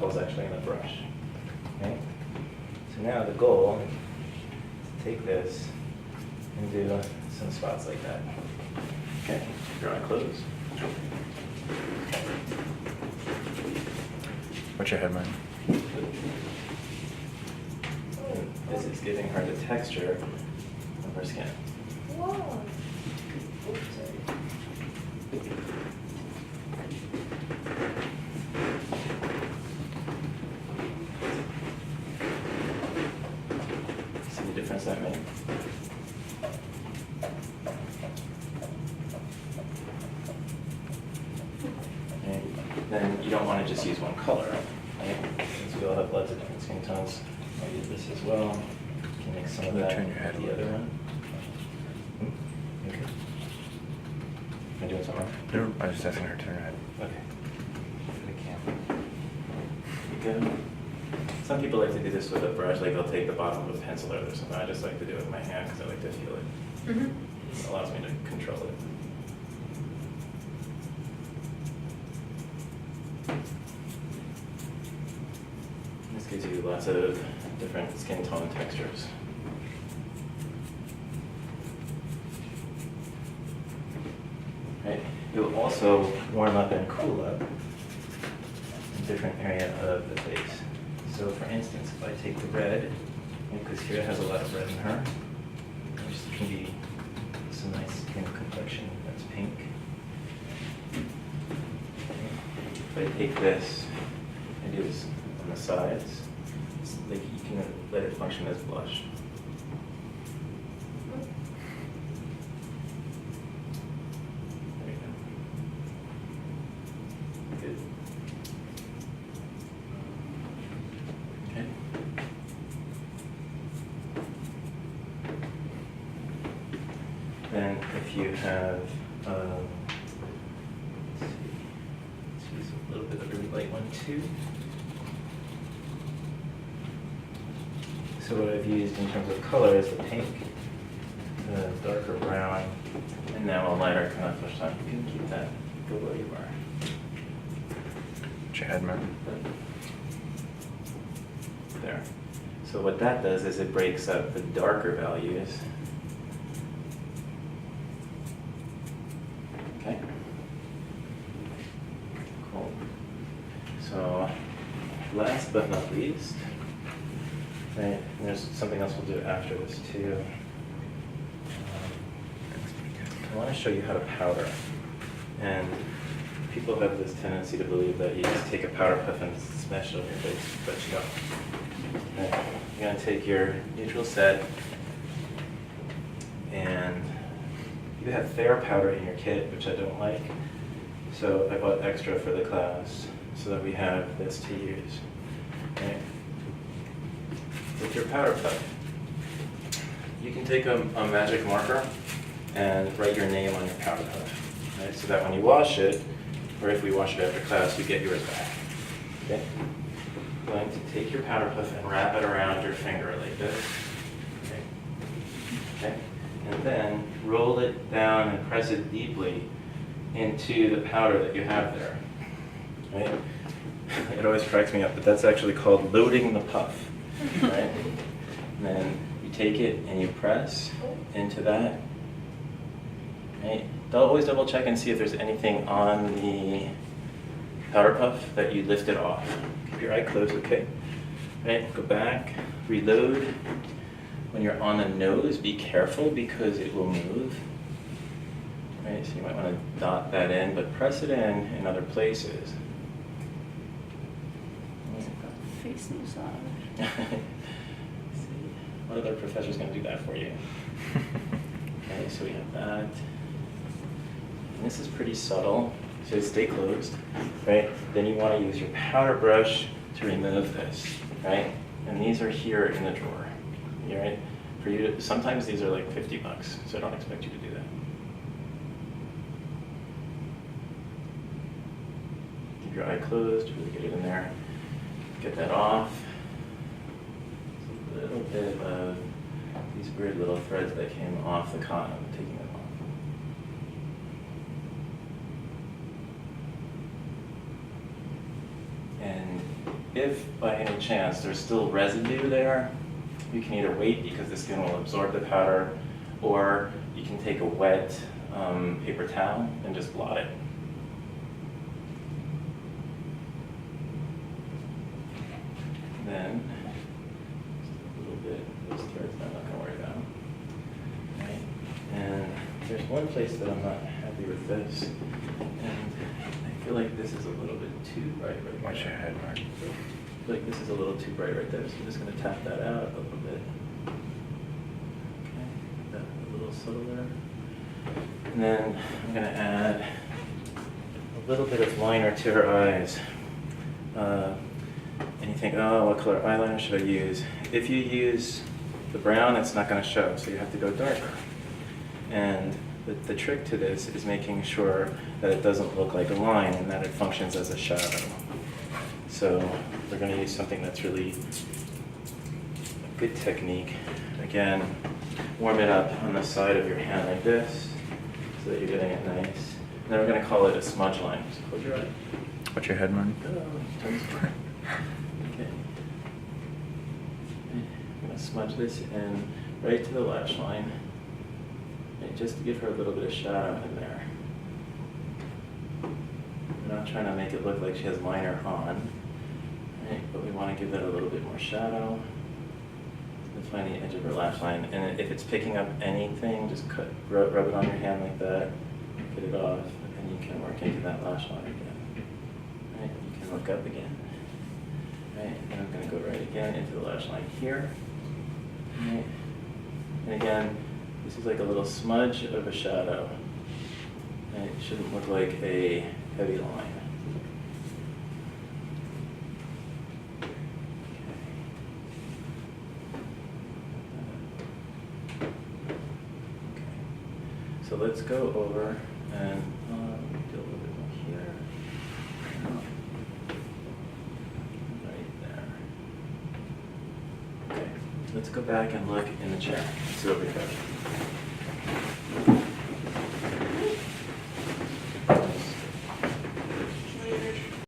chemicals actually in the brush. Okay? So now the goal is to take this and do some spots like that. Okay, keep your eye closed. What's your head, man? This is giving her the texture of her skin. Whoa. Oops, See the difference that made? Okay. Then you don't want to just use one color, right? Since we all have lots of different skin tones, I'll use this as well. You can mix some of Can you that turn your head a with the little other bit? one. Okay. Am I doing something wrong? No, I was just asking her to turn her head. Okay. For the camera. You go. Some people like to do this with a brush, like they'll take the bottom of a pencil or something. I just like to do it with my hand because I like to feel it. Mm-hmm. It allows me to control it. This gives you lots of different skin tone textures. Right. You'll also warm up and cool up a different area of the face. So for instance, if I take the red, because here it has a lot of red in her, which can be some nice skin complexion that's pink. If I take this and do this on the sides, it's like you can let it function as blush. There you go. Good. Okay. Then if you have, let's use a little bit of a really light one too. So what I've used in terms of color is the pink, the darker brown, and now a lighter kind of flesh tone. You can keep that, go where you are. What's your head, man? There. So what that does is it breaks up the darker values. Okay. Cool. So last but not least, right, there's something else we'll do after this too. I want to show you how to powder. And people have this tendency to believe that you just take a powder puff and smash it on your face, but you don't. Okay. You're going to take your neutral set, and you have fair powder in your kit, which I don't like, so I bought extra for the class so that we have this to use. Okay. With your powder puff, you can take a magic marker and write your name on your powder puff, right? So that when you wash it, or if we wash it after class, you get yours back. Okay? You're going to take your powder puff and wrap it around your finger like this. Okay? Okay? And then roll it down and press it deeply into the powder that you have there. Right? It always cracks me up, but that's actually called loading the puff. Right? And then you take it and you press into that. Right? Always double check and see if there's anything on the powder puff that you lifted off. Keep your eye closed, okay? Right? Go back, reload. When you're on the nose, be careful because it will move. Right? So you might want to dot that in, but press it in other places. Face massage. See, what other professor's going to do that for you? Okay, so we have that. And this is pretty subtle, so stay closed, right? Then you want to use your powder brush to remove this, right? And these are here in the drawer, you right? For you to, sometimes these are like $50, so I don't expect you to do that. Keep your eye closed, really get it in there. Get that off. There's a little bit of these weird little threads that came off the cotton. I'm taking them off. And if by any chance there's still residue there, you can either wait because the skin will absorb the powder, or you can take a wet paper towel and just blot it. Then, just a little bit, those threads I'm not gonna worry about. Right? And there's one place that I'm not happy with this, and I feel like this is a little bit too bright right there. Watch your head, Mark. I feel like this is a little too bright right there, so I'm just gonna tap that out a little bit. Okay, that a little subtle there. And then I'm gonna add a little bit of liner to her eyes. And you think, oh, what color eyeliner should I use? If you use the brown, it's not gonna show, so you have to go darker. And the trick to this is making sure that it doesn't look like a line and that it functions as a shadow. So we're going to use something that's really a good technique. Again, warm it up on the side of your hand like this so that you're getting it nice. And then we're going to call it a smudge line. So close your eye. Watch your head, Mark. Okay. I'm going to smudge this in right to the lash line. And just to give her a little bit of shadow in there. We're not trying to make it look like she has liner on, right? But we want to give that a little bit more shadow. Let's find the edge of her lash line. And if it's picking up anything, just rub it on your hand like that, get it off, and you can work into that lash line again. Right? You can look up again. Right? And I'm going to go right again into the lash line here. Right? And again, this is like a little smudge of a shadow. And it shouldn't look like a heavy line. Okay. So let's go over and do a little bit more here. Right there. Okay. Let's go back and look in the chair. See what we got.